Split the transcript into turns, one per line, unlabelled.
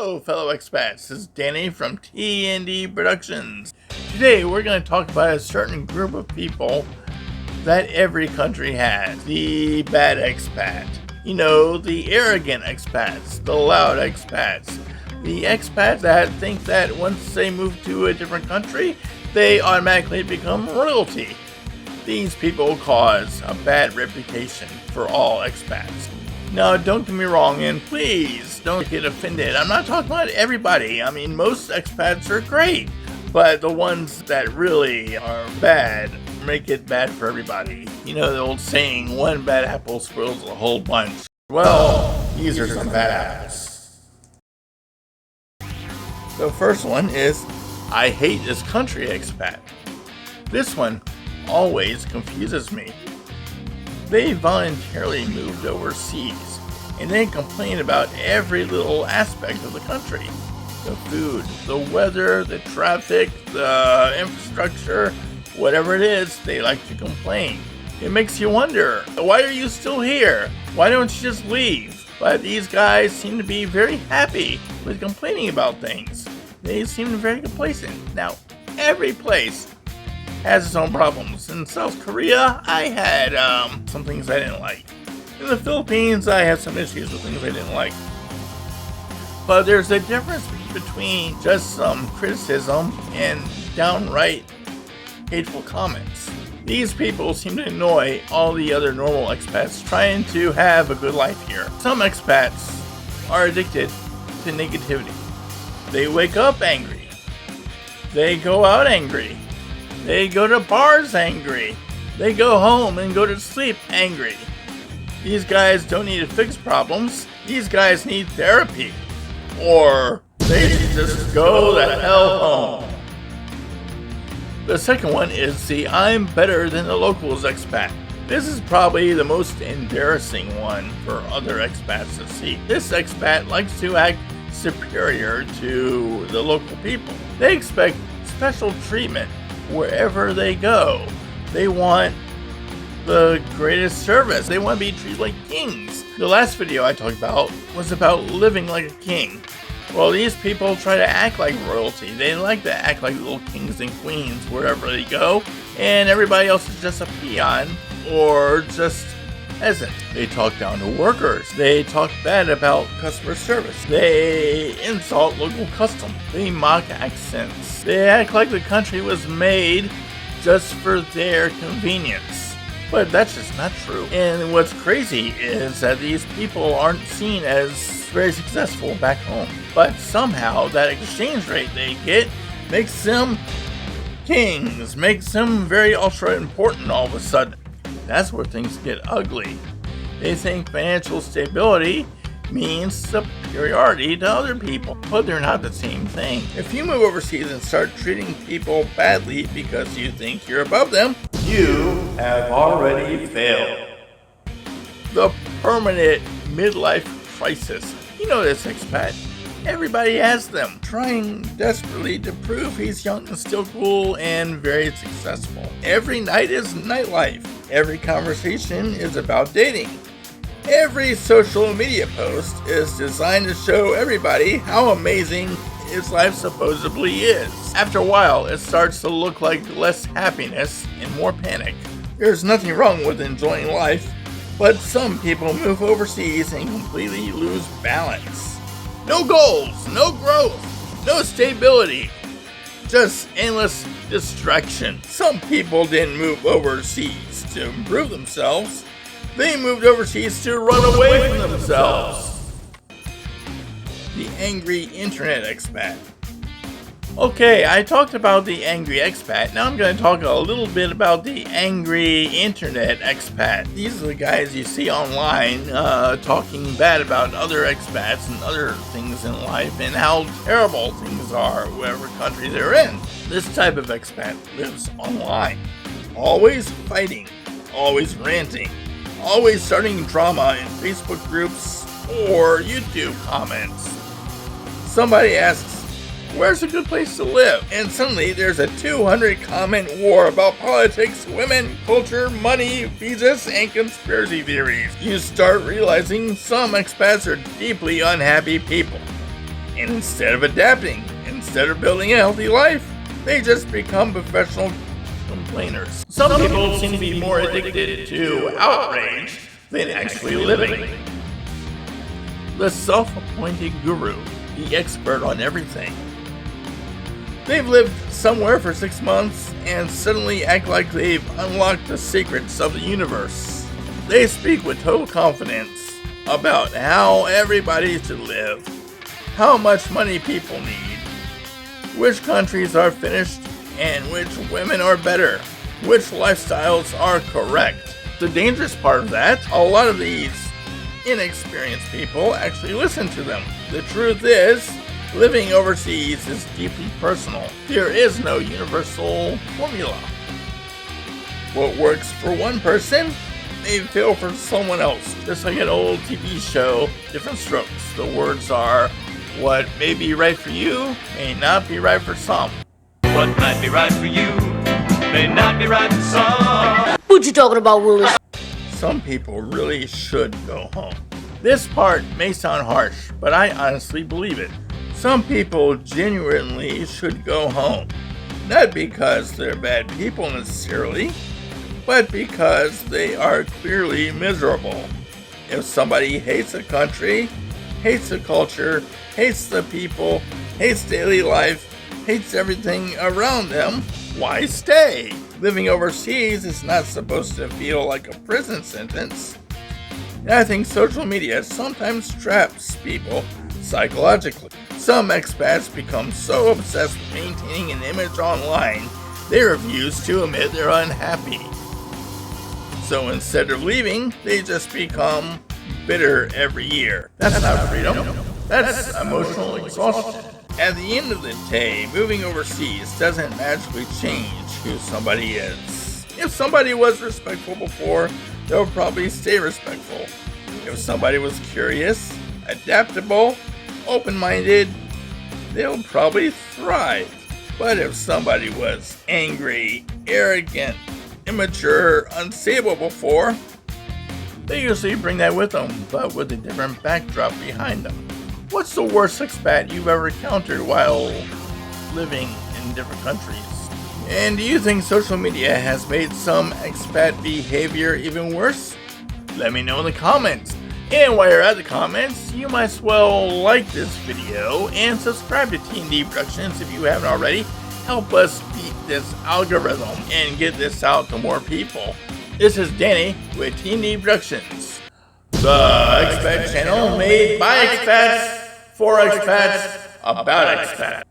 Hello, fellow expats. This is Danny from T&D Productions. Today, we're going to talk about a certain group of people that every country has. The bad expat. You know, the arrogant expats, the loud expats, the expats that think that once they move to a different country, they automatically become royalty. These people cause a bad reputation for all expats. Now, don't get me wrong, and please don't get offended. I'm not talking about everybody. I mean, most expats are great, but the ones that really are bad make it bad for everybody. You know the old saying, one bad apple spoils a whole bunch. Well, these are some bad apples. The first one is, I hate this country expat. This one always confuses me. They voluntarily moved overseas and then complain about every little aspect of the country. The food, the weather, the traffic, the infrastructure, whatever it is, they like to complain. It makes you wonder, why are you still here? Why don't you just leave? But these guys seem to be very happy with complaining about things. They seem very complacent. Now, every place has its own problems. In South Korea, I had some things I didn't like. In the Philippines, I had some issues with things I didn't like. But there's a difference between just some criticism and downright hateful comments. These people seem to annoy all the other normal expats trying to have a good life here. Some expats are addicted to negativity. They wake up angry. They go out angry. They go to bars angry. They go home and go to sleep angry. These guys don't need to fix problems. These guys need therapy. Or they should just go the hell home. The second one is the I'm better than the locals expat. This is probably the most embarrassing one for other expats to see. This expat likes to act superior to the local people. They expect special treatment wherever they go. They want the greatest service. They want to be treated like kings. The last video I talked about was about living like a king. Well, these people try to act like royalty. They like to act like little kings and queens wherever they go, and everybody else is just a peon or just peasant. They talk down to workers. They talk bad about customer service. They insult local customs. They mock accents. They act like the country was made just for their convenience. But that's just not true. And what's crazy is that these people aren't seen as very successful back home. But somehow that exchange rate they get makes them kings, makes them very ultra important all of a sudden. That's where things get ugly. They think financial stability means superiority to other people, but they're not the same thing. If you move overseas and start treating people badly because you think you're above them, you have already failed. The permanent midlife crisis. You know this expat. Everybody has them, trying desperately to prove he's young and still cool and very successful. Every night is nightlife. Every conversation is about dating. Every social media post is designed to show everybody how amazing his life supposedly is. After a while, it starts to look like less happiness and more panic. There's nothing wrong with enjoying life, but some people move overseas and completely lose balance. No goals, no growth, no stability, just endless distraction. Some people didn't move overseas to improve themselves. They moved overseas to run away from themselves. The angry internet expat. Okay, I talked about the angry expat. Now I'm going to talk a little bit about the angry internet expat. These are the guys you see online talking bad about other expats and other things in life and how terrible things are whatever country they're in. This type of expat lives online, always fighting, always ranting, always starting drama in Facebook groups or YouTube comments. Somebody asks, where's a good place to live? And suddenly there's a 200 comment war about politics, women, culture, money, visas, and conspiracy theories. You start realizing some expats are deeply unhappy people. And instead of adapting, instead of building a healthy life, they just become professional complainers. Some people seem to be more addicted to outrage than actually living. The self-appointed guru, the expert on everything. They've lived somewhere for 6 months and suddenly act like they've unlocked the secrets of the universe. They speak with total confidence about how everybody should live, how much money people need, which countries are finished and which women are better, which lifestyles are correct. The dangerous part of that, a lot of these inexperienced people actually listen to them. The truth is, living overseas is deeply personal. There is no universal formula. What works for one person may fail for someone else. Just like an old TV show, Different Strokes. The words are, what may be right for you may not be right for some.
What might be right for you may not be right for some.
What you talking about, Willis?
Some people really should go home. This part may sound harsh, but I honestly believe it. Some people genuinely should go home. Not because they're bad people necessarily, but because they are clearly miserable. If somebody hates a country, hates the culture, hates the people, hates daily life, hates everything around them, why stay? Living overseas is not supposed to feel like a prison sentence. And I think social media sometimes traps people psychologically. Some expats become so obsessed with maintaining an image online, they refuse to admit they're unhappy. So instead of leaving, they just become bitter every year. That's not freedom. That's emotional exhaustion. At the end of the day, moving overseas doesn't magically change who somebody is. If somebody was respectful before, they'll probably stay respectful. If somebody was curious, adaptable, open-minded, they'll probably thrive. But if somebody was angry, arrogant, immature, unstable before, they usually bring that with them, but with a different backdrop behind them. What's the worst expat you've ever encountered while living in different countries? And do you think social media has made some expat behavior even worse? Let me know in the comments. And while you're at the comments, you might as well like this video and subscribe to Team Productions if you haven't already. Help us beat this algorithm and get this out to more people. This is Danny with Team Productions, the expat channel made by expats, for expats, about expats.